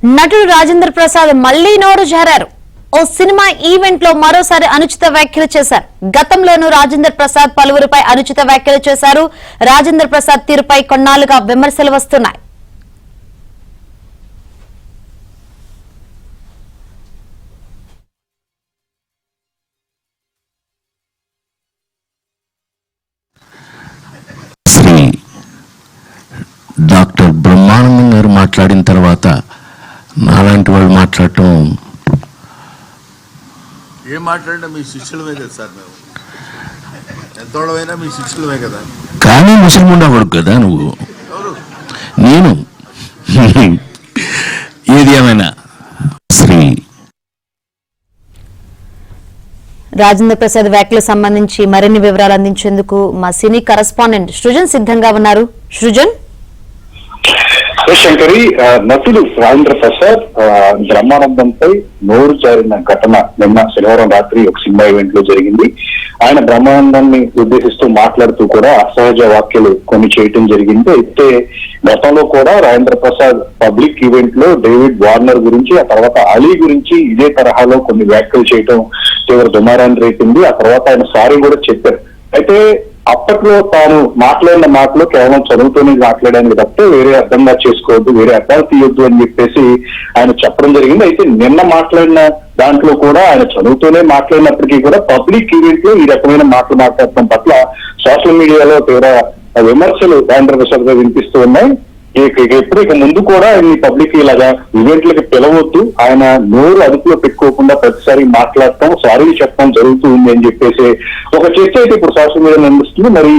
నటుడు రాజేంద్ర ప్రసాద్ మళ్లీ నోరు జారారు. ఓ సినిమా ఈవెంట్ లో మరోసారి అనుచిత వ్యాఖ్యలు చేశారు. గతంలోనూ రాజేంద్ర ప్రసాద్ పలువురిపై అనుచిత వ్యాఖ్యలు చేశారు. రాజేంద్ర ప్రసాద్ తీరుపై కొన్నాళ్లుగా విమర్శలు వస్తున్నాయి. డాక్టర్ బ్రహ్మానందం గారు మాట్లాడిన తర్వాత నాలాంటి వాళ్ళు మాట్లాడటం ఏం మాట్లాడినా మీ శిష్యులమే కదా సార్. మేము ఎంతోడమైనా మీ శిష్యులమే కదా. కానీ ముసలి ఉండవాడు కదా నువ్వు. నేను ఏది ఏమైనా శ్రీ రాజేంద్ర ప్రసాద్ వ్యాఖ్యలకు సంబంధించి మరిన్ని వివరాలు అందించేందుకు మా సినీ కరెస్పాండెంట్ సృజన్ సిద్ధంగా ఉన్నారు. సృజన్, శంకరి, నటుడు రాజేంద్ర ప్రసాద్ బ్రహ్మానందంపై నోరు జారిన ఘటన నిన్న శనివారం రాత్రి ఒక సినిమా ఈవెంట్ లో జరిగింది. ఆయన బ్రహ్మానందాన్ని ఉద్దేశిస్తూ మాట్లాడుతూ కూడా అసహజ వ్యాఖ్యలు కొన్ని చేయటం జరిగింది. అయితే గతంలో కూడా రాజేంద్ర ప్రసాద్ పబ్లిక్ ఈవెంట్ లో డేవిడ్ వార్నర్ గురించి, ఆ తర్వాత అలీ గురించి ఇదే తరహాలో కొన్ని వ్యాఖ్యలు చేయటం తీవ్ర దుమారాన్ని రేపింది. ఆ తర్వాత ఆయన సారీ కూడా చెప్పారు. అయితే అప్పట్లో తాను మాట్లాడిన మాటలు కేవలం చదువుతూనే మాట్లాడడానికి తప్పితే వేరే అర్థంగా చేసుకోవద్దు, వేరే అర్థాలు తీయొద్దు అని చెప్పేసి ఆయన చెప్పడం జరిగింది. అయితే నిన్న మాట్లాడిన దాంట్లో కూడా ఆయన చదువుతూనే మాట్లాడినప్పటికీ కూడా పబ్లిక్ ఈవెంట్ లో ఈ రకమైన మాటలు మాట్లాడటం పట్ల సోషల్ మీడియాలో తీవ్ర విమర్శలు రాజేంద్ర ప్రసాద్ గా వినిపిస్తూ ఉన్నాయి. ఎప్పుడు ఇక ముందు కూడా ఈ పబ్లిక్ ఇలాగా ఈవెంట్లకి పిలవద్దు, ఆయన నోరు అదుపులో పెట్టుకోకుండా ప్రతిసారి మాట్లాడటం, సారీ చెప్పడం జరుగుతుంది అని చెప్పేసి ఒక చర్చ అయితే ఇప్పుడు సోషల్ మీడియా నడుస్తుంది. మరి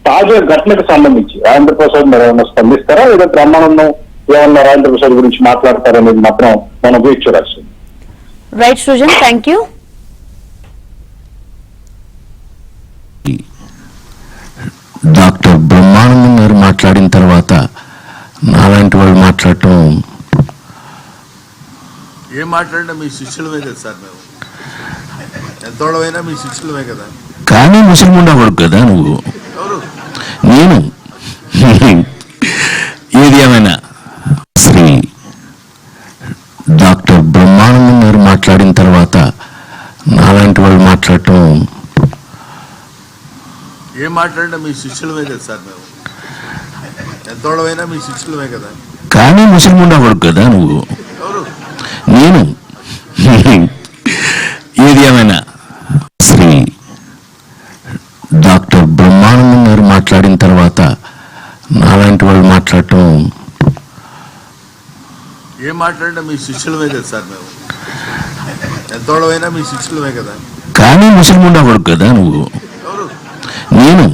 తాజా ఘటనకు సంబంధించి రాజేంద్ర ప్రసాద్ మరి ఏమన్నా స్పందిస్తారా, లేదా బ్రహ్మానందం ఏమన్నా రాజేంద్ర ప్రసాద్ గురించి మాట్లాడతారనేది మాత్రం మనం వేచి చూడాల్సింది. Right Srujan, thank you. Doctor Brahmanandam గారు మాట్లాడిన తర్వాత నాలాంటి వాళ్ళు మాట్లాడటం ఏం మాట్లాడినా మీ శిష్యులమే కదా సార్. మేము ఎంతోడమైనా మీ శిష్యులమే కదా. కానీ ముసలి ఉండవాడు కదా నువ్వు. నేను ఏది ఏమైనా శ్రీ డాక్టర్ బ్రహ్మానందం గారు మాట్లాడిన తర్వాత నాలాంటి వాళ్ళు మాట్లాడటం ఏం మాట్లాడినా మీ శిష్యులమే కదా సార్. మేము ఎంతోడమైనా మీ శిష్యులమే కదా. కానీ ముసలి ఉండవాడు కదా నువ్వు. నేను ఏది ఏమైనా శ్రీ డాక్టర్ బ్రహ్మానందం గారు మాట్లాడిన తర్వాత నాలాంటి వాళ్ళు మాట్లాడటం ఏం మాట్లాడినా మీ శిష్యులమే కదా సార్. మేము ఎంతోడమైనా మీ శిష్యులమే కదా. కానీ ముసలి ఉండవాడు కదా నువ్వు. నేను